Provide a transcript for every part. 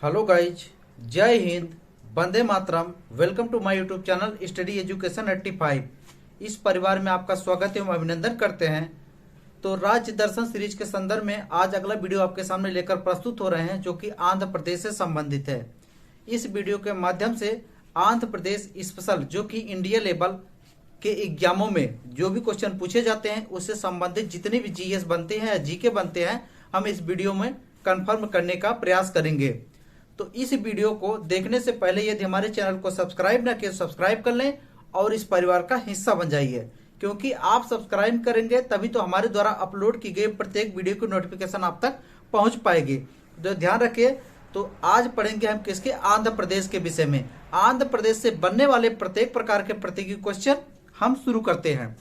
Hello guys, जय हिंद, वंदे मातरम। Welcome to my YouTube channel study education 85। इस परिवार में आपका स्वागत एवं अभिनंदन करते हैं। तो राज्य दर्शन सीरीज के संदर्भ में आज अगला वीडियो आपके सामने लेकर प्रस्तुत हो रहे हैं, जो कि आंध्र प्रदेश से संबंधित है। इस वीडियो के माध्यम से आंध्र प्रदेश स्पेशल, जो कि इंडिया लेवल के एग्जामों में जो भी क्वेश्चन पूछे जाते हैं उससे संबंधित जितने भी जीएस बनते हैं या जीके बनते हैं, हम इस वीडियो में कंफर्म करने का प्रयास करेंगे। तो इस वीडियो को देखने से पहले यदि हमारे चैनल को सब्सक्राइब ना किए सब्सक्राइब कर लें और इस परिवार का हिस्सा बन जाइए, क्योंकि आप सब्सक्राइब करेंगे तभी तो हमारे द्वारा अपलोड की गई प्रत्येक वीडियो की नोटिफिकेशन आप तक पहुंच पाएगी। तो ध्यान रखिए। तो आज पढ़ेंगे हम किसके, आंध्र प्रदेश के विषय में। आंध्र प्रदेश से बनने वाले प्रत्येक प्रकार के प्रतियोगी क्वेश्चन हम शुरू करते हैं।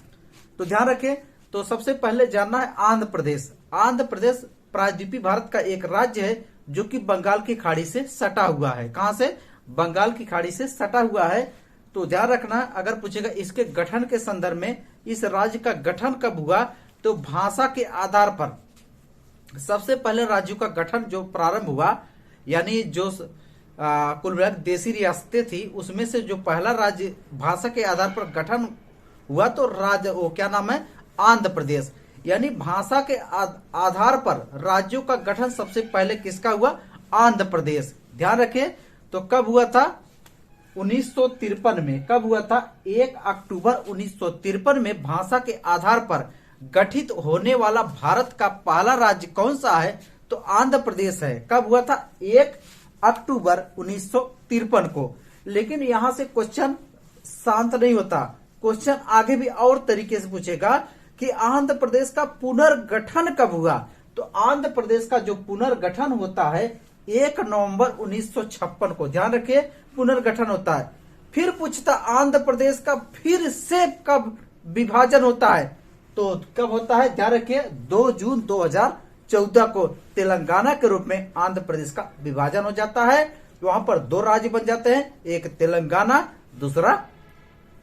तो ध्यान रखें। तो सबसे पहले जानना है आंध्र प्रदेश। आंध्र प्रदेश प्रायद्वीपीय भारत का एक राज्य है जो कि बंगाल की खाड़ी से सटा हुआ है। कहां से? बंगाल की खाड़ी से सटा हुआ है। तो ध्यान रखना, अगर पूछेगा इसके गठन के संदर्भ में इस राज्य का गठन कब हुआ, तो भाषा के आधार पर सबसे पहले राज्यों का गठन जो प्रारंभ हुआ, यानी जो कुल मिलाकर देशी रियासतें थी उसमें से जो पहला राज्य भाषा के आधार पर गठन हुआ तो राज्य वो क्या नाम है, आंध्र प्रदेश। यानी भाषा के आधार पर राज्यों का गठन सबसे पहले किसका हुआ, आंध्र प्रदेश। ध्यान रखें। तो कब हुआ था? 1953 में। कब हुआ था? 1 अक्टूबर 1953 में भाषा के आधार पर गठित होने वाला भारत का पहला राज्य कौन सा है, तो आंध्र प्रदेश है। कब हुआ था? 1 अक्टूबर 1953 को। लेकिन यहां से क्वेश्चन शांत नहीं होता, क्वेश्चन आगे भी और तरीके से पूछेगा कि आंध्र प्रदेश का पुनर्गठन कब हुआ। तो आंध्र प्रदेश का जो पुनर्गठन होता है 1 नवंबर 1956 को। ध्यान रखिए, पुनर्गठन होता है। फिर पूछता आंध्र प्रदेश का फिर से कब विभाजन होता है, तो कब होता है? ध्यान रखिए, 2 जून 2014 को तेलंगाना के रूप में आंध्र प्रदेश का विभाजन हो जाता है। वहां पर 2 राज्य बन जाते हैं, एक तेलंगाना, दूसरा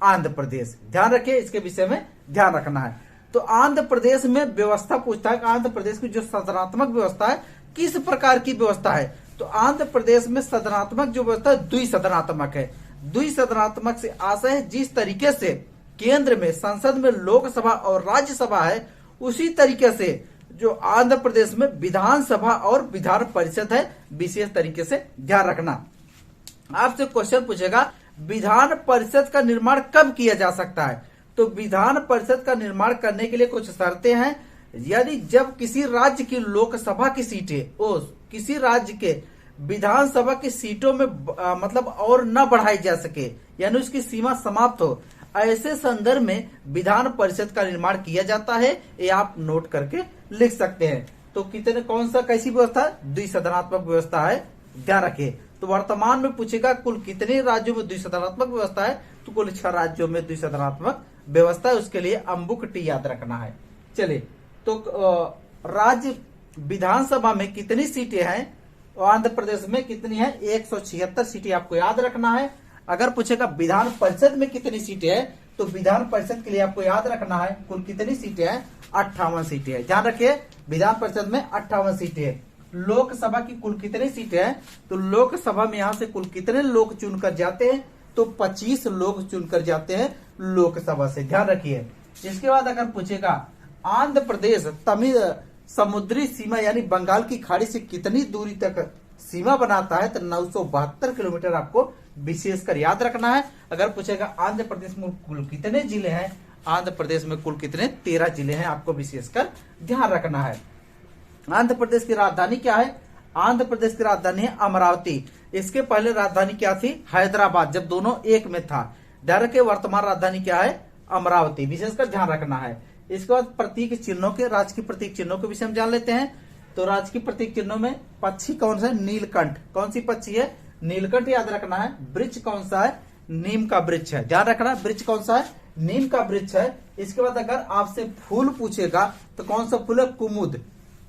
आंध्र प्रदेश। ध्यान रखिए, इसके विषय में ध्यान रखना है। तो आंध्र प्रदेश में व्यवस्था पूछता है कि आंध्र प्रदेश की जो सदनात्मक व्यवस्था है किस प्रकार की व्यवस्था है। तो आंध्र प्रदेश में सदनात्मक जो व्यवस्था है द्विसदनात्मक है। द्विसदनात्मक से आशय है जिस तरीके से केंद्र में संसद में लोकसभा और राज्यसभा है, उसी तरीके से जो आंध्र प्रदेश में विधानसभा और विधान परिषद है। विशेष तरीके से ध्यान रखना। आपसे क्वेश्चन पूछेगा विधान परिषद का निर्माण कब किया जा सकता है, तो विधान परिषद का निर्माण करने के लिए कुछ शर्तें हैं। यदि जब किसी राज्य की लोकसभा की सीटें किसी राज्य के विधानसभा की सीटों में मतलब और न बढ़ाई जा सके, यानी उसकी सीमा समाप्त हो, ऐसे संदर्भ में विधान परिषद का निर्माण किया जाता है। ये आप नोट करके लिख सकते हैं। तो कितने कौन सा कैसी व्यवस्था है? द्विसदनात्मक व्यवस्था है। ध्यान रखिए। तो वर्तमान में पूछेगा कुल कितने राज्यों में द्विसदनात्मक व्यवस्था है, तो कुल 6 राज्यों में द्विसदनात्मक व्यवस्था है। उसके लिए अम्बुक टी याद रखना है। चलिए, तो राज्य विधानसभा में कितनी सीटें हैं, आंध्र प्रदेश में कितनी है? 176 सीटें आपको याद रखना है। अगर पूछेगा विधान परिषद में कितनी सीटें हैं, तो विधान परिषद के लिए आपको याद रखना है कुल कितनी सीटें हैं? 58 सीटें हैं। ध्यान रखिए, विधान परिषद में 58 सीटें हैं। लोकसभा की कुल कितनी सीटें हैं, तो लोकसभा में यहां से कुल कितने लोग चुनकर जाते हैं, तो 25 लोग चुनकर जाते हैं लोकसभा से। ध्यान रखिए। इसके बाद अगर पूछेगा आंध्र प्रदेश तमिल समुद्री सीमा यानी बंगाल की खाड़ी से कितनी दूरी तक सीमा बनाता है, तो 972 किलोमीटर आपको विशेषकर याद रखना है। अगर पूछेगा आंध्र प्रदेश में कुल कितने जिले हैं, आंध्र प्रदेश में कुल कितने 13 जिले हैं, आपको विशेषकर ध्यान रखना है। आंध्र प्रदेश की राजधानी क्या है? आंध्र प्रदेश की राजधानी है अमरावती। इसके पहले राजधानी क्या थी? हैदराबाद, जब दोनों एक में था। ध्यान रखिए, वर्तमान राजधानी क्या है? अमरावती। विशेषकर ध्यान रखना है। इसके बाद प्रतीक चिन्हों के, राजकीय प्रतीक चिन्हों के विषय में जान लेते हैं। तो राजकीय प्रतीक चिन्हों में पक्षी कौन सा है? नीलकंठ। कौन सी पक्षी है? नीलकंठ याद रखना है। वृक्ष कौन सा है? नीम का वृक्ष है। ध्यान रखना, वृक्ष कौन सा है? नीम का वृक्ष है। इसके बाद अगर आपसे फूल पूछेगा तो कौन सा फूल है? कुमुद।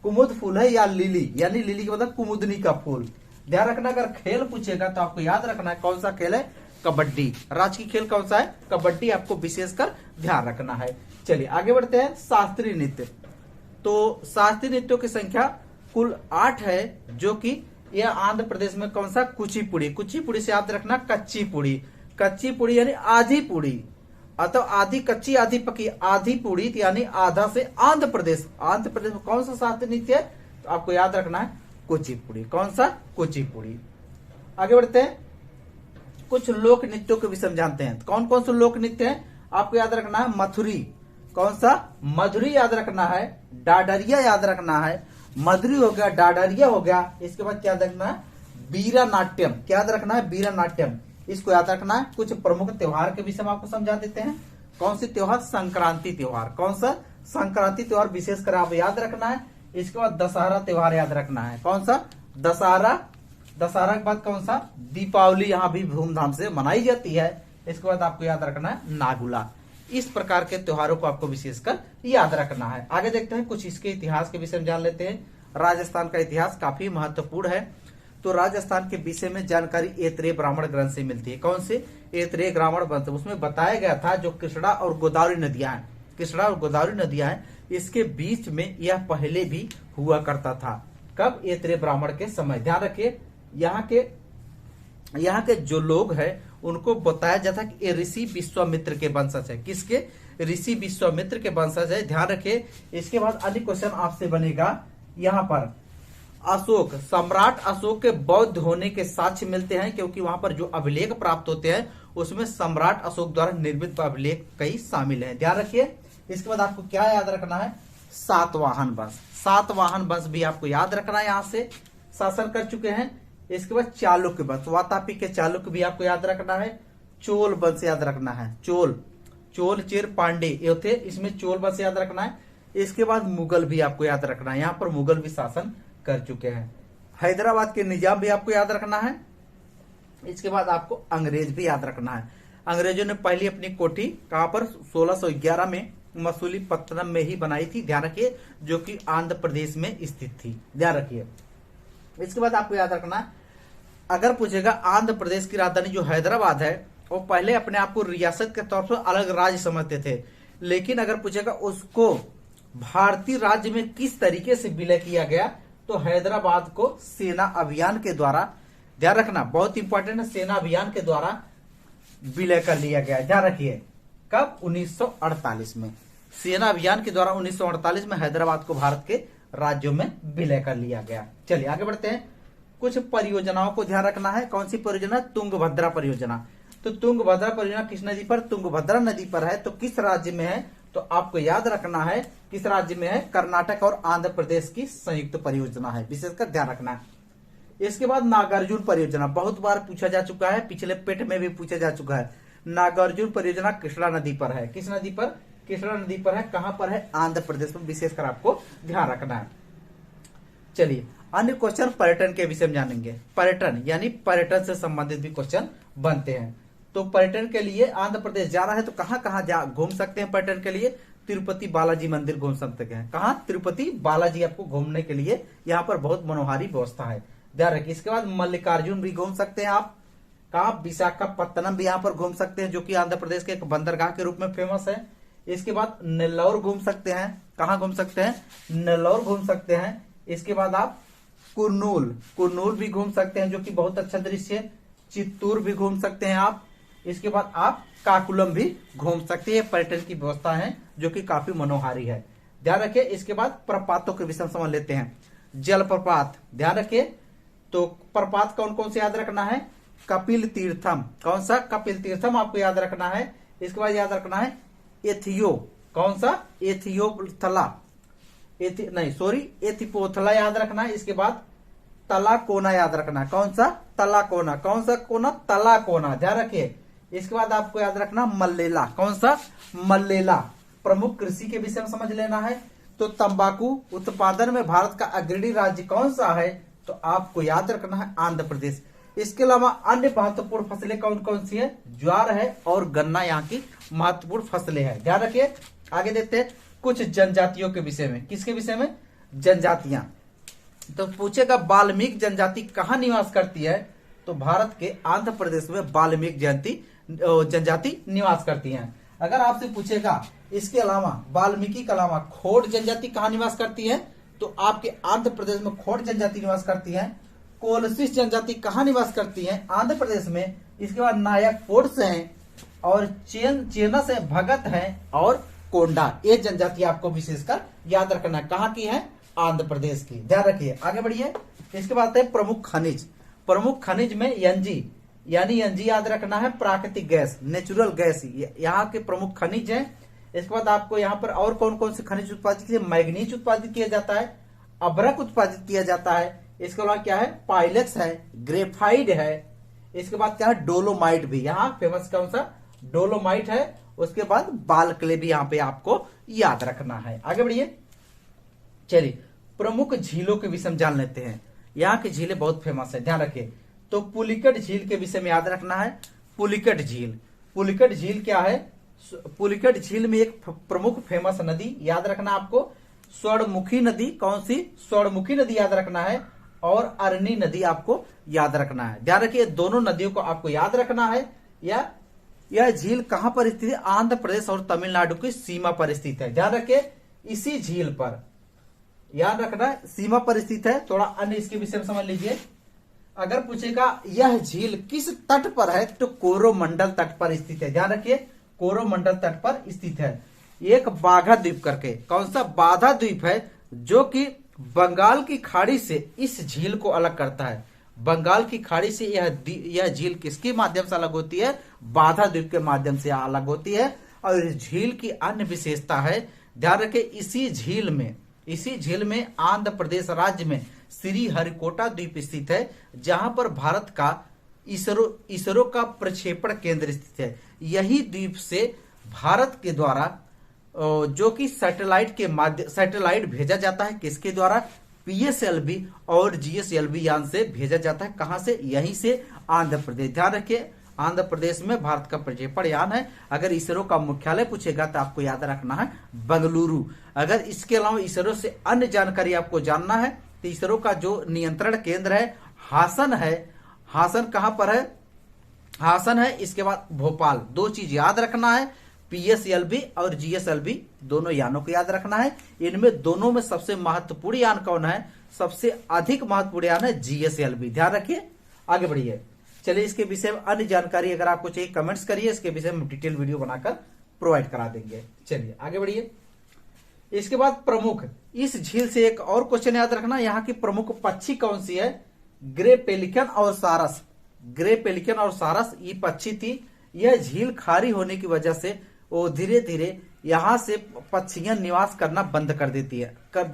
कुमुद फूल है या लिली, यानी लिली के मतलब कुमुदनी का फूल। ध्यान रखना। अगर खेल पूछेगा तो आपको याद रखना है कौन सा खेल है? कबड्डी। राजकीय खेल कौन सा है? कबड्डी। आपको विशेषकर ध्यान रखना है। चलिए आगे बढ़ते हैं। शास्त्रीय नृत्य। तो शास्त्रीय नृत्यों की संख्या कुल 8 है, जो कि यह आंध्र प्रदेश में कौन सा? कुचिपुड़ी। कुचिपुड़ी से याद रखना कच्ची पुड़ी। कच्ची पुड़ी यानी आधी पुड़ी, अतः आधी कच्ची आधी पकी, आधी पुड़ी यानी आधा से आंध्र प्रदेश। आंध्र प्रदेश में कौन सा शास्त्रीय नृत्य है? तो आपको याद रखना है कुचिपुड़ी। कौन सा? कुचिपुड़ी। आगे बढ़ते हैं, कुछ लोक नृत्यों के विषय में जानते हैं। कौन कौन से लोक नृत्य हैं? आपको याद रखना है मथुरी। कौन सा? मधुरी याद रखना है, डाडरिया याद रखना है। मधुरी हो गया, डाडरिया हो गया। इसके बाद क्या याद रखना है? बीरा नाट्यम। क्या याद रखना है? बीरा नाट्यम। इसको याद रखना है। कुछ प्रमुख त्योहार के विषय में आपको समझा देते हैं। कौन सी त्योहार? संक्रांति त्योहार। कौन सा? संक्रांति त्योहार विशेषकर आप याद रखना है। इसके बाद दशहरा त्योहार याद रखना है। कौन सा? दशहरा। दशहरा के बाद कौन सा? दीपावली यहाँ भी धूमधाम से मनाई जाती है। इसके बाद आपको याद रखना है नागुला। इस प्रकार के त्योहारों को आपको विशेषकर याद रखना है। आगे देखते हैं, कुछ इसके इतिहास के विषय में जान लेते हैं। राजस्थान का इतिहास काफी महत्वपूर्ण है। तो राजस्थान के विषय में जानकारी ऐतरेय ब्राह्मण ग्रंथ से मिलती है। कौन से? ऐतरेय ब्राह्मण ग्रंथ। उसमें बताया गया था जो कृष्णा और गोदावरी नदियां हैं, कृष्णा और गोदावरी नदियां हैं, इसके बीच में यह पहले भी हुआ करता था। कब? ऐतरेय ब्राह्मण के समय। ध्यान रखिए, यहाँ के जो लोग हैं उनको बताया जाता है कि ये ऋषि विश्वामित्र के वंशज है। किसके? ऋषि विश्वामित्र के वंशज है। ध्यान रखिए। इसके बाद अन्य क्वेश्चन आपसे बनेगा यहाँ पर, अशोक, सम्राट अशोक के बौद्ध होने के साक्ष्य मिलते हैं, क्योंकि वहां पर जो अभिलेख प्राप्त होते हैं उसमें सम्राट अशोक द्वारा निर्मित अभिलेख कई शामिल हैं। ध्यान रखिए। इसके बाद आपको क्या याद रखना है? सातवाहन वंश। सातवाहन वंश भी आपको याद रखना है, यहाँ से शासन कर चुके हैं। इसके बाद चालुक्य वंश, वातापी के चालुक्य भी आपको याद रखना है। चोल वंश याद रखना है, चोल चेर पांडे ये थे, इसमें चोल वंश याद रखना है। इसके बाद मुगल भी आपको याद रखना है, यहाँ पर मुगल भी शासन कर चुके हैं। हैदराबाद के निजाम भी आपको याद रखना है। इसके बाद आपको अंग्रेज भी याद रखना है। अंग्रेजों ने पहली अपनी कोठी कहां पर? 1611 में मसूलीपट्टनम में ही बनाई थी। ध्यान रखिए, जो कि आंध्र प्रदेश में स्थित थी। ध्यान रखिए। इसके बाद आपको याद रखना है, अगर पूछेगा आंध्र प्रदेश की राजधानी जो हैदराबाद है, वो पहले अपने आप को रियासत के तौर पर अलग राज्य समझते थे, लेकिन अगर पूछेगा उसको भारतीय राज्य में किस तरीके से विलय किया गया, तो हैदराबाद को सेना अभियान के द्वारा, ध्यान रखना बहुत इंपॉर्टेंट है, सेना अभियान के द्वारा विलय कर लिया गया। ध्यान रखिए, कब? 1948 में। सेना अभियान के द्वारा 1948 में हैदराबाद को भारत के राज्यों में विलय कर लिया गया। चलिए आगे बढ़ते हैं। कुछ परियोजनाओं को ध्यान रखना है। कौन सी परियोजना? तुंगभद्रा परियोजना। तो तुंगभद्रा परियोजना किस नदी पर? तुंगभद्रा नदी पर है। तो किस राज्य में है? तो आपको याद रखना है किस राज्य में है? कर्नाटक और आंध्र प्रदेश की संयुक्त परियोजना है, विशेषकर ध्यान रखना है। इसके बाद नागार्जुन परियोजना, बहुत बार पूछा जा चुका है, पिछले पेट में भी पूछा जा चुका है। नागार्जुन परियोजना कृष्णा नदी पर है। किस नदी पर? कृष्णा नदी पर है। कहां पर है? आंध्र प्रदेश में, विशेषकर आपको ध्यान रखना है। चलिए अन्य क्वेश्चन पर्यटन के विषय में जानेंगे। पर्यटन यानी पर्यटन से संबंधित भी क्वेश्चन बनते हैं। तो पर्यटन के लिए आंध्र प्रदेश जाना है तो कहां कहां घूम सकते हैं? पर्यटन के लिए तिरुपति बालाजी मंदिर घूम सकते हैं। कहां? तिरुपति बालाजी आपको घूमने के लिए यहाँ पर बहुत मनोहारी व्यवस्था है। ध्यान रखिए। इसके बाद मल्लिकार्जुन भी घूम सकते हैं आप। कहा? विशाखापत्तनम भी यहाँ पर घूम सकते हैं, जो कि आंध्र प्रदेश के एक बंदरगाह के रूप में फेमस है। इसके बाद नेल्लौर घूम सकते हैं। कहाँ घूम सकते हैं? नेल्लौर घूम सकते हैं। इसके बाद आप कुर्नूल भी घूम सकते हैं, जो कि बहुत अच्छा दृश्य है। चित्तूर भी घूम सकते हैं आप। इसके बाद आप काकुलम भी घूम सकते हैं। पर्यटन की व्यवस्था है जो कि काफी मनोहारी है। ध्यान रखिए। इसके बाद प्रपातों के विषय में समझ लेते हैं। जलप्रपात, ध्यान रखिए। तो प्रपात कौन कौन से याद रखना है? कपिल तीर्थम। कौन सा? कपिल तीर्थम आपको याद रखना है। इसके बाद याद रखना है एथियो, कौन सा? एथियोथला, एथिपोथला याद रखना है। इसके बाद तलाकोना याद रखना है। कौन सा? तलाकोना। कौन सा कोना? तलाकोना। ध्यान रखिए। इसके बाद आपको याद रखना मल्लेला। कौन सा? मल्लेला। प्रमुख कृषि के विषय में समझ लेना है। तो तंबाकू उत्पादन में भारत का अग्रणी राज्य कौन सा है? तो आपको याद रखना है आंध्र प्रदेश। इसके अलावा अन्य महत्वपूर्ण फसलें कौन कौन सी है? ज्वार है और गन्ना यहाँ की महत्वपूर्ण फसलें हैं। ध्यान रखिए। आगे देखते हैं कुछ जनजातियों के विषय में। किसके विषय में? जनजातियां। तो पूछेगा वाल्मीकि जनजाति कहाँ निवास करती है? तो भारत के आंध्र प्रदेश में वाल्मीकि जनजाति निवास करती है। अगर आपसे पूछेगा इसके अलावा वाल्मीकि के अलावा खोड़ जनजाति कहाँ निवास करती है? तो आपके आंध्र प्रदेश में खोड़ जनजाति निवास करती है। कोलसिस जनजाति कहाँ निवास करती है? आंध्र प्रदेश में। इसके बाद नायक फोर्स हैं और चेनस है, भगत है और कोंडा। ये जनजाति आपको विशेषकर याद रखना है। कहाँ की है? आंध्र प्रदेश की। ध्यान रखिए, आगे बढ़िए। इसके बाद है प्रमुख खनिज। प्रमुख खनिज में एनजी यानी एनजी याद रखना है, प्राकृतिक गैस, नेचुरल गैस यहाँ के प्रमुख खनिज है। इसके बाद आपको यहाँ पर और कौन कौन से खनिज उत्पादित किए? मैग्नीज उत्पादित किया जाता है, अभ्रक उत्पादित किया जाता है। इसके बाद क्या है? पाइलेक्स है, ग्रेफाइड है। इसके बाद क्या है? डोलोमाइट भी। यहाँ फेमस कौन सा? डोलोमाइट है। उसके बाद बाल क्ले भी यहाँ पे आपको याद रखना है। आगे बढ़िए, चलिए प्रमुख झीलों के विषय में जान लेते हैं। यहाँ की झीलें बहुत फेमस है, ध्यान रखिए। तो पुलिकट झील के विषय में याद रखना है। पुलिकट झील, पुलिकट झील क्या है? पुलिकट झील में एक प्रमुख फेमस नदी याद रखना आपको, स्वर्णमुखी नदी। कौन सी? स्वर्णमुखी नदी याद रखना है और अरनी नदी आपको याद रखना है। ध्यान रखिए, दोनों नदियों को आपको याद रखना है। यह झील कहां पर स्थित है? आंध्र प्रदेश और तमिलनाडु की सीमा पर स्थित है। ध्यान रखिए, इसी झील पर याद रखना, सीमा पर स्थित है। थोड़ा अन्य इसके विषय में समझ लीजिए। अगर पूछेगा यह झील किस तट पर है, तो कोरोमंडल तट पर स्थित है। ध्यान रखिए, कोरोमंडल तट पर स्थित है। एक बाघा द्वीप करके, कौन सा? बाधा द्वीप है, जो कि बंगाल की खाड़ी से इस झील को अलग करता है। बंगाल की खाड़ी से यह झील किसके माध्यम से अलग होती है? बाधा द्वीप के माध्यम से अलग होती है। और इस झील की अन्य विशेषता है, ध्यान रखें, इसी झील में आंध्र प्रदेश राज्य में श्री हरिकोटा द्वीप स्थित है, जहां पर भारत का इसरो का प्रक्षेपण केंद्र स्थित है। यही द्वीप से भारत के द्वारा जो कि सैटेलाइट भेजा जाता है, किसके द्वारा? पीएसएलवी और जीएसएलवी यान से भेजा जाता है। कहां से? यहीं से, आंध्र प्रदेश। ध्यान रखिए, आंध्र प्रदेश में भारत का प्रक्षेपण यान है। अगर इसरो का मुख्यालय पूछेगा तो आपको याद रखना है बेंगलुरु। अगर इसके अलावा इसरो से अन्य जानकारी आपको जानना है तो इसरो का जो नियंत्रण केंद्र है हासन है। हासन कहां पर है? हासन है। इसके बाद भोपाल। दो चीज याद रखना है, पीएसएलवी और जीएसएलवी, दोनों यानों को याद रखना है। इनमें दोनों में सबसे महत्वपूर्ण यान कौन है? सबसे अधिक महत्वपूर्ण यान है जीएसएलवी। ध्यान रखिए, आगे बढ़िए। चलिए, इसके विषय में अन्य जानकारी अगर आपको चाहिए कमेंट्स करिए, इसके विषय में डिटेल वीडियो बनाकर प्रोवाइड करा देंगे। चलिए आगे बढ़िए। इसके बाद प्रमुख, इस झील से एक और क्वेश्चन याद रखना, यहाँ की प्रमुख पक्षी कौन सी है? ग्रे पेलिकन और सारस। ग्रे पेलिकन और सारस ये पक्षी थी। यह झील खारी होने की वजह से वो धीरे धीरे यहाँ से पक्षियां निवास करना बंद कर दी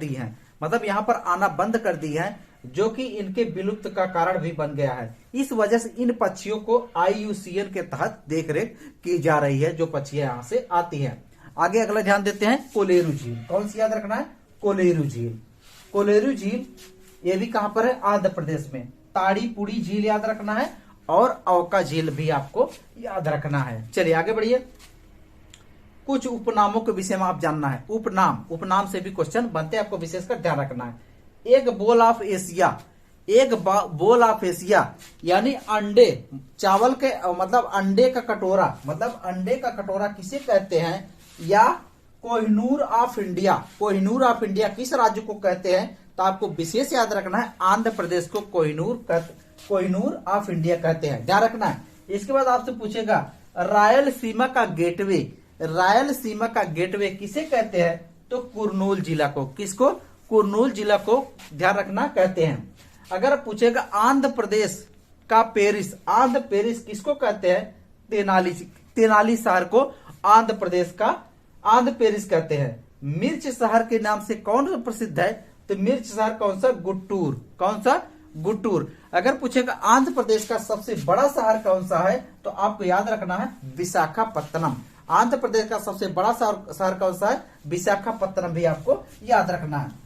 हैं, मतलब यहाँ पर आना बंद कर दी है, जो कि इनके विलुप्त का कारण भी बन गया है। इस वजह से इन पक्षियों को IUCN के तहत देखरेख की जा रही है, जो पक्षियां यहाँ से आती हैं। आगे अगला ध्यान देते हैं, कोलेरू झील। कौन सी याद रखना है? कोलेरू झील। कोलेरू झील ये भी कहां पर है? आंध्र प्रदेश में। ताड़ीपुड़ी झील याद रखना है और अवका झील भी आपको याद रखना है। चलिए आगे बढ़िए। कुछ उपनामों के विषय में आप जानना है। उपनाम से भी क्वेश्चन बनते हैं, आपको विशेषकर ध्यान रखना है। एक बोल ऑफ एशिया यानी अंडे, चावल के मतलब अंडे का कटोरा, मतलब अंडे का कटोरा किसे कहते हैं? या कोहिनूर ऑफ इंडिया किस राज्य को कहते हैं? तो आपको विशेष याद रखना है, आंध्र प्रदेश को कोहिनूर ऑफ इंडिया कहते हैं। ध्यान रखना है। इसके बाद आपसे पूछेगा रायलसीमा का गेटवे किसे कहते हैं? तो कुर्नूल जिला को। किसको? कुर्नूल जिला को ध्यान रखना कहते हैं। अगर पूछेगा आंध्र प्रदेश का पेरिस किसको कहते हैं? तेनाली शहर को आंध्र प्रदेश का आंध्र पेरिस कहते हैं। मिर्च शहर के नाम से कौन प्रसिद्ध है? तो मिर्च शहर कौन सा? गुट्टूर। कौन सा? गुट्टूर। अगर पूछेगा आंध्र प्रदेश का सबसे बड़ा शहर कौन सा है? तो आपको याद रखना है विशाखापत्तनम। आंध्र प्रदेश का सबसे बड़ा शहर कौन सा है? विशाखापत्तनम भी आपको याद रखना है।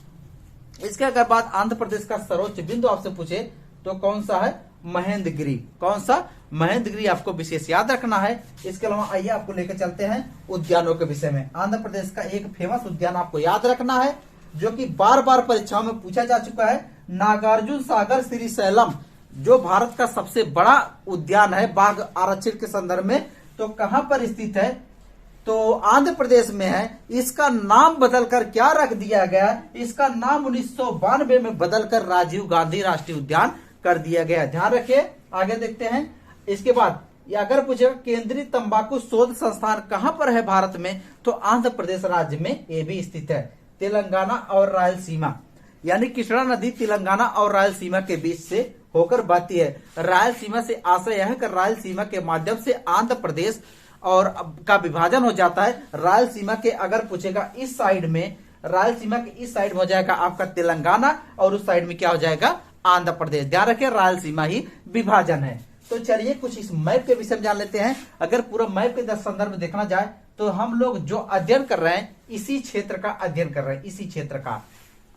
इसके अगर बात आंध्र प्रदेश का सर्वोच्च बिंदु आपसे पूछे तो कौन सा है? महेंद्रगिरी। कौन सा? महेंद्रगिरी आपको विशेष याद रखना है। इसके अलावा आइए आपको लेकर चलते हैं उद्यानों के विषय में। आंध्र प्रदेश का एक फेमस उद्यान आपको याद रखना है, जो कि बार बार परीक्षाओं में पूछा जा चुका है, नागार्जुन सागर श्रीशैलम, जो भारत का सबसे बड़ा उद्यान है बाघ आरक्षण के संदर्भ में। तो कहां पर स्थित है? तो आंध्र प्रदेश में है। इसका नाम बदलकर क्या रख दिया गया? इसका नाम 1992 में बदलकर राजीव गांधी राष्ट्रीय उद्यान कर दिया गया। ध्यान रखिए, आगे देखते हैं। इसके बाद ये अगर पूछेगा केंद्रीय तंबाकू शोध संस्थान कहां पर है भारत में, तो आंध्र प्रदेश राज्य में ये भी स्थित है। तेलंगाना और रायलसीमा, यानी कृष्णा नदी तेलंगाना और रायलसीमा के बीच से होकर बहती है। रायलसीमा से आशय यह है कि रायलसीमा के माध्यम से आंध्र प्रदेश और का विभाजन हो जाता है। रायलसीमा के अगर पूछेगा इस साइड में, रायलसीमा के इस साइड में हो जाएगा आपका तेलंगाना और उस साइड में क्या हो जाएगा, आंध्र प्रदेश। ध्यान रखिए, रायलसीमा ही विभाजन है। तो चलिए कुछ इस मैप के विषय में जान लेते हैं। अगर पूरा मैप के संदर्भ में देखना जाए तो हम लोग जो अध्ययन कर रहे हैं इसी क्षेत्र का अध्ययन कर रहे हैं, इसी क्षेत्र का,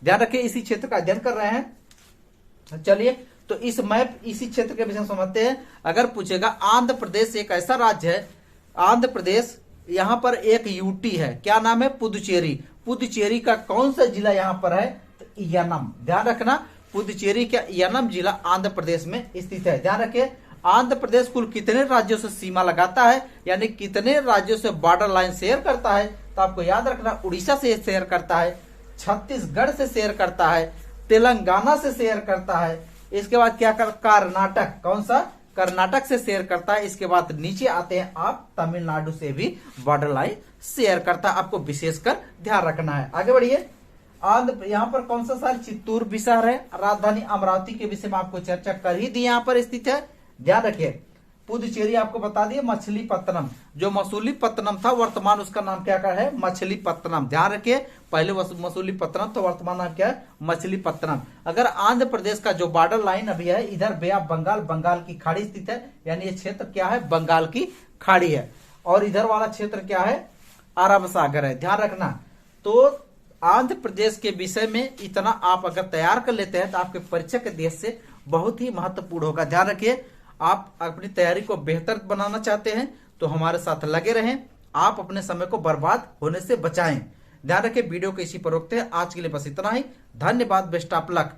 ध्यान रखिए, इसी क्षेत्र का अध्ययन कर रहे हैं। चलिए तो इस मैप इसी क्षेत्र के विषय में समझते हैं। अगर पूछेगा आंध्र प्रदेश एक ऐसा राज्य है, आंध्र प्रदेश यहां पर एक यूटी है, क्या नाम है, पुदुचेरी। पुदुचेरी का कौन सा जिला यहां पर है, तो यनम। ध्यान रखना, पुदुचेरी का यनम जिला आंध्र प्रदेश में स्थित है। ध्यान रखिए, आंध्र प्रदेश कुल कितने राज्यों से सीमा लगाता है, यानी कितने राज्यों से बॉर्डर लाइन शेयर करता है, तो आपको याद रखना, उड़ीसा से शेयर करता है, छत्तीसगढ़ से शेयर करता है, तेलंगाना से शेयर करता है। इसके बाद क्या कर, कर्नाटक, कौन सा, कर्नाटक से शेयर करता है। इसके बाद नीचे आते हैं आप, तमिलनाडु से भी बॉर्डर लाइन शेयर करता है। आपको विशेषकर ध्यान रखना है। आगे बढ़िए। आंध्र यहाँ पर कौन सा शहर, चित्तूर भी शहर है। राजधानी अमरावती के विषय में आपको चर्चा कर ही दी, यहाँ पर स्थित है। ध्यान रखिए, पुदुचेरी आपको बता दिए मछलीपत्तनम, जो मसूलीपत्तनम था वर्तमान उसका नाम क्या है, मछलीपत्तनम। ध्यान रखिए, पहले मसूलीपत्तनम तो वर्तमान नाम क्या है, मछलीपत्तनम। अगर आंध्र प्रदेश का जो बॉर्डर लाइन अभी है, इधर बे ऑफ बंगाल, बंगाल की खाड़ी स्थित है, यानी ये क्षेत्र क्या है, बंगाल की खाड़ी है। और इधर वाला क्षेत्र क्या है, अरब सागर है। ध्यान रखना। तो आंध्र प्रदेश के विषय में इतना आप अगर तैयार कर लेते हैं तो आपके परीक्षा के देश से बहुत ही महत्वपूर्ण होगा। ध्यान रखिए, आप अपनी तैयारी को बेहतर बनाना चाहते हैं तो हमारे साथ लगे रहें, आप अपने समय को बर्बाद होने से बचाएं। ध्यान रखें, वीडियो को इसी पर रोकते हैं। आज के लिए बस इतना ही। धन्यवाद, बेस्ट ऑफ लक।